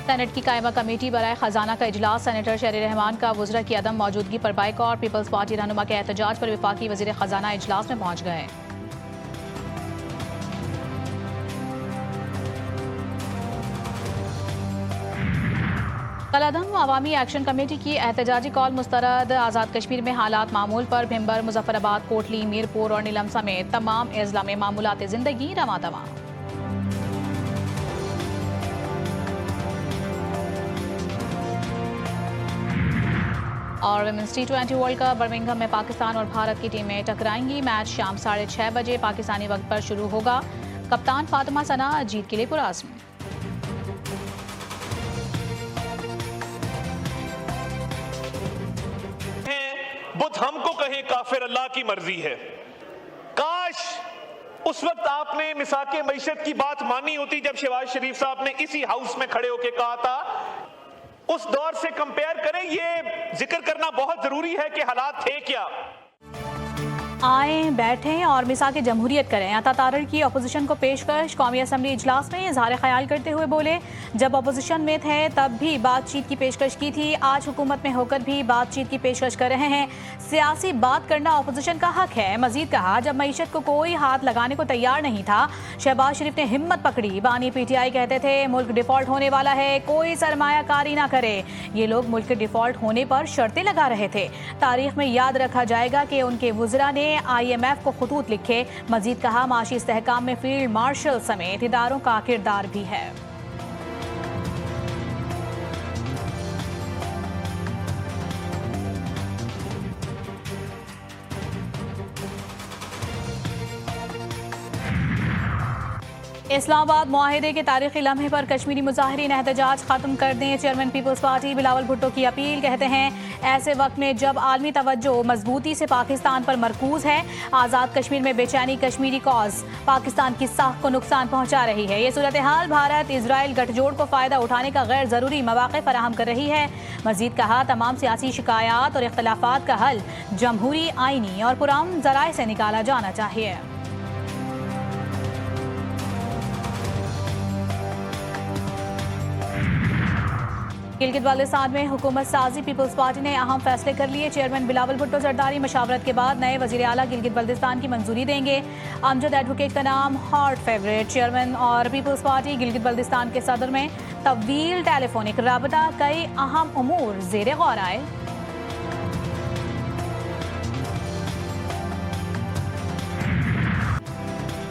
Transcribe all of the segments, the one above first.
Senate की कायमा committee बराए खजाना का इजलास। सेनेटर शहरी रहमान का वज़रा की अदम मौजूदगी पर बाइकॉट। पीपल्स पार्टी रहनुमा के एहतजाज पर वफाकी वज़ीर खजाना इजलास में पहुंच गए। कलादम अवामी एक्शन कमेटी की एहतजाजी कॉल मुस्तरद। आज़ाद कश्मीर में हालात मामूल पर। भिम्बर, मुजफ्फराबाद, कोटली, मीरपुर और नीलम समेत तमाम अजला में मामूलात जिंदगी रवां दवां। और women's T20 world cup Birmingham में पाकिस्तान और भारत की टीमें टकराएंगी। मैच शाम 6:30 बजे पाकिस्तानी वक्त पर शुरू होगा। कप्तान फातिमा सना जीत के लिए पुरअज़्म। बुत हमको कहे काफिर अल्लाह की मर्जी है। काश उस वक्त आपने मिसाके मईशत की बात मानी होती जब शहबाज शरीफ साहब ने इसी हाउस में खड़े होकर कहा था। उस दौर से कंपेयर करें, ये जिक्र करना बहुत जरूरी है कि हालात थे क्या। आए बैठें और मिसाक जमहूरियत करें। अता तारड़ की अपोजिशन को पेशकश। कौमी असम्बली इजलास में इजहार ख्याल करते हुए बोले, जब अपोजिशन में थे तब भी बातचीत की पेशकश की थी, आज हुकूमत में होकर भी बातचीत की पेशकश कर रहे हैं। सियासी बात करना अपोजिशन का हक है। मजीद कहा, जब मईशत को कोई हाथ लगाने को तैयार नहीं था, शहबाज शरीफ ने हिम्मत पकड़ी। बानी PTI कहते थे मुल्क डिफॉल्ट होने वाला है, कोई सरमायाकारी ना करे। ये लोग मुल्क के डिफॉल्ट होने पर शर्तें लगा रहे थे। तारीख में याद रखा जाएगा कि उनके वुज़रा ने IMF को खुतूत लिखे। मजीद कहा, माशी इस्तेहकाम में फील्ड मार्शल समेत इदारों का किरदार भी है। इस्लामाबाद मुआहिदे के तारीखी लम्हे पर कश्मीरी मुजाहिरीन एहतजाज खत्म कर दें। Chairman People's Party Bilawal Bhutto की अपील। कहते हैं, ऐसे वक्त में जब आलमी तवज्जो मजबूती से पाकिस्तान पर मरकूज है, आज़ाद कश्मीर में बेचैनी कश्मीरी कॉज पाकिस्तान की साख को नुकसान पहुंचा रही है। ये सूरत हाल भारत इजराइल गठजोड़ को फ़ायदा उठाने का गैर ज़रूरी मौक़े फराहम कर रही है। मजीद कहा, तमाम सियासी शिकायत और इख्तलाफात का हल जमहूरी, आइनी और पुरअमन ज़राए से निकाला जाना चाहिए। गिलगित बाल्टिस्तान में हुकूमत साजी। पीपल्स पार्टी ने अहम फैसले कर लिए। चेयरमैन बिलावल भुट्टो जरदारी मशावरत के बाद नए वजीर आला गिलगित बाल्टिस्तान की मंजूरी देंगे। अमजद एडवोकेट का नाम हॉट फेवरेट। चेयरमैन और पीपल्स पार्टी गिलगित बाल्टिस्तान के सदर में तवील टेलीफोनिक राबता। कई अहम उमूर ज़ेरे गौर आए।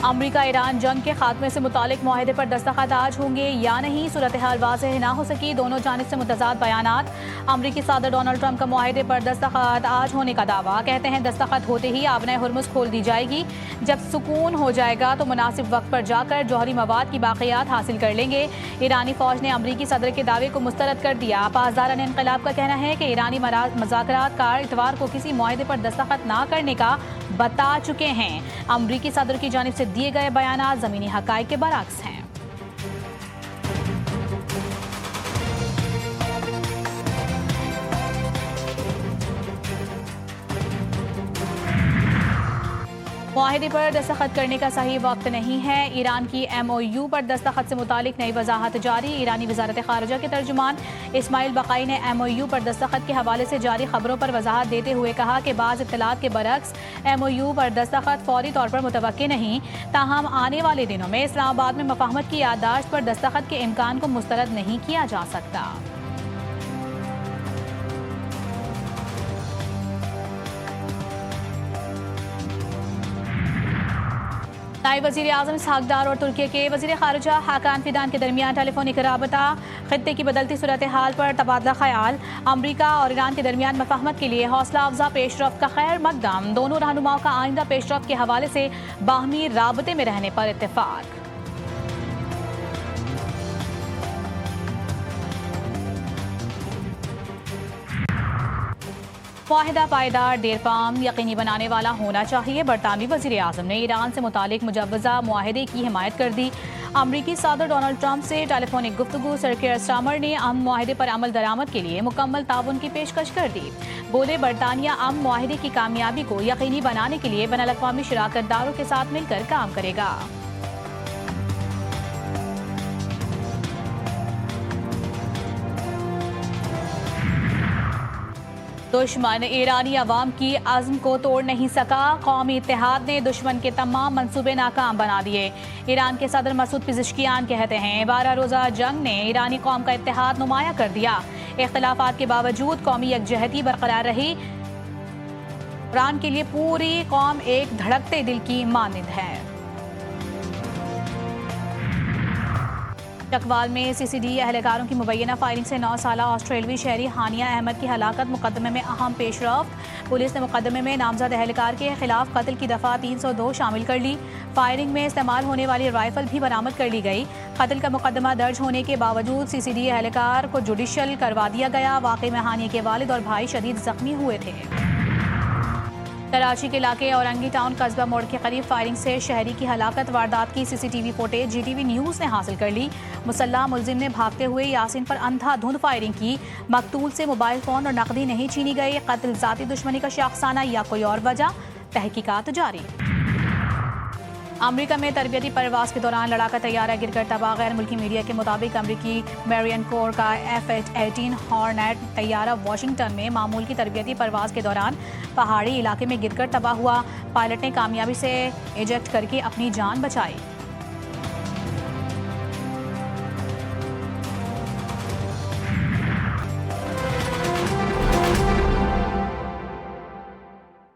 अमरीका ईरान जंग के खात्मे से मुतालिक मुआहिदे पर दस्तखत आज होंगे या नहीं, सूरत हाल वाज़ेह ना हो सकी। दोनों जानिब से मुतज़ाद बयानात। अमरीकी सदर डोनाल्ड ट्रंप का मुआहिदे पर दस्तखत आज होने का दावा। कहते हैं, दस्तखत होते ही आबनाए हुर्मुज़ खोल दी जाएगी। जब सुकून हो जाएगा तो मुनासिब वक्त पर जाकर जौहरी मवाद की बाक़ियात हासिल कर लेंगे। ईरानी फ़ौज ने अमरीकी सदर के दावे को मुस्तरद कर दिया। पासदारान इनक़लाब का कहना है कि ईरानी मज़ाकरात कार इतवार को किसी मुआहिदे पर दस्तखत ना करने का बता चुके हैं। अमरीकी सदर की जानिब से दिए गए बयान ज़मीनी हक़ाइक़ के बरअक्स हैं। मुआहिदे पर दस्तखत करने का सही वक्त नहीं है। ईरान की MOU पर दस्तखत से मुतालिक नई वजाहत जारी। ईरानी वजारत खारजा के तर्जुमान इस्माइल बकाई ने MOU पर दस्तखत के हवाले से जारी खबरों पर वजाहत देते हुए कहा कि बाज़ इत्तलात के बरक्स MOU पर दस्तखत फौरी तौर पर मुतवक्की नहीं। ताहम आने वाले दिनों में इस्लामाबाद में मफाहमत की याददाश्त पर दस्तखत के इम्कान को मुस्तरद नहीं किया जा सकता। नायब वज़ीर आज़म इसहाक डार और तुर्की के वज़ीर ख़ारिजा हाकान फिदान के दरमियान टेलीफोनिक राबता। ख़ित्ते की बदलती सूरत हाल पर तबादला ख्याल। अमरीका और ईरान के दरमियान मफाहमत के लिए हौसला अफजा पेशरफ्त का खैर मकदम। दोनों रहनुमाओं का आइंदा पेशरफ्त के हवाले से बाहमी राबते में रहने पर इत्तेफाक। मुआहिदा पायदार, देरपाम, यकीनी बनाने वाला होना चाहिए। बरतानवी वज़ीर आज़म ने ईरान से मुतालिक मुजव्वज़ा मुआहिदे की हिमायत कर दी। अमरीकी सदर डोनाल्ड ट्रंप से टेलीफोनिक गुफ्तगू। सर कीर स्टार्मर ने अमन मुआहिदे पर अमल दरामद के लिए मुकम्मल ताउन की पेशकश कर दी। बोले, बरतानिया अमन मुआहिदे की कामयाबी को यकीनी बनाने के लिए बैनुल-अक़वामी शराकतदारों के साथ मिलकर काम करेगा। दुश्मन ईरानी अवाम की अज़्म को तोड़ नहीं सका। कौमी इत्तेहाद ने दुश्मन के तमाम मंसूबे नाकाम बना दिए। ईरान के सदर मसूद पिज़ेश्कियान कहते हैं 12 रोज़ा जंग ने ईरानी कौम का इत्तेहाद नुमाया कर दिया। इख्तिलाफात के बावजूद कौमी यकजहती बरकरार रही। ईरान के लिए पूरी कौम एक धड़कते दिल की मानिंद है। चकवाल में सीसीडी एहलकारों की मुबैना फायरिंग से 9 साला ऑस्ट्रेलवी शहरी हानिया अहमद की हलाकत मुकदमे में अहम पेशरफ्त। पुलिस ने मुकदमे में नामजद एहलकार के खिलाफ कत्ल की दफ़ा 302 शामिल कर ली। फायरिंग में इस्तेमाल होने वाली राइफल भी बरामद कर ली गई। कत्ल का मुकदमा दर्ज होने के बावजूद सीसीडी एहलकार को जुडिशल करवा दिया गया। वाक़े में हानिया के वालिद और भाई शदीद जख्मी हुए थे। कराची के इलाके औरंगी टाउन कस्बा मोड़ के करीब फायरिंग से शहरी की हलाकत। वारदात की सीसीटीवी फुटेज जीटीवी न्यूज़ ने हासिल कर ली। मुसल्लह मुलजिम ने भागते हुए यासीन पर अंधाधुंध फायरिंग की। मकतूल से मोबाइल फ़ोन और नकदी नहीं छीनी गई। कत्ल ज़ाती दुश्मनी का शख्साना या कोई और वजह, तहकीकात जारी। अमरीका में तरबियती परवास के दौरान लड़ाका तैयारा गिरकर तबाह। गैर मुल्की मीडिया के मुताबिक अमरीकी मेरियन कोर का F-18 हॉर्नेट तैयारा वाशिंगटन में मामूल की तरबियती परवास के दौरान पहाड़ी इलाके में गिरकर तबाह हुआ। पायलट ने कामयाबी से इजेक्ट करके अपनी जान बचाई।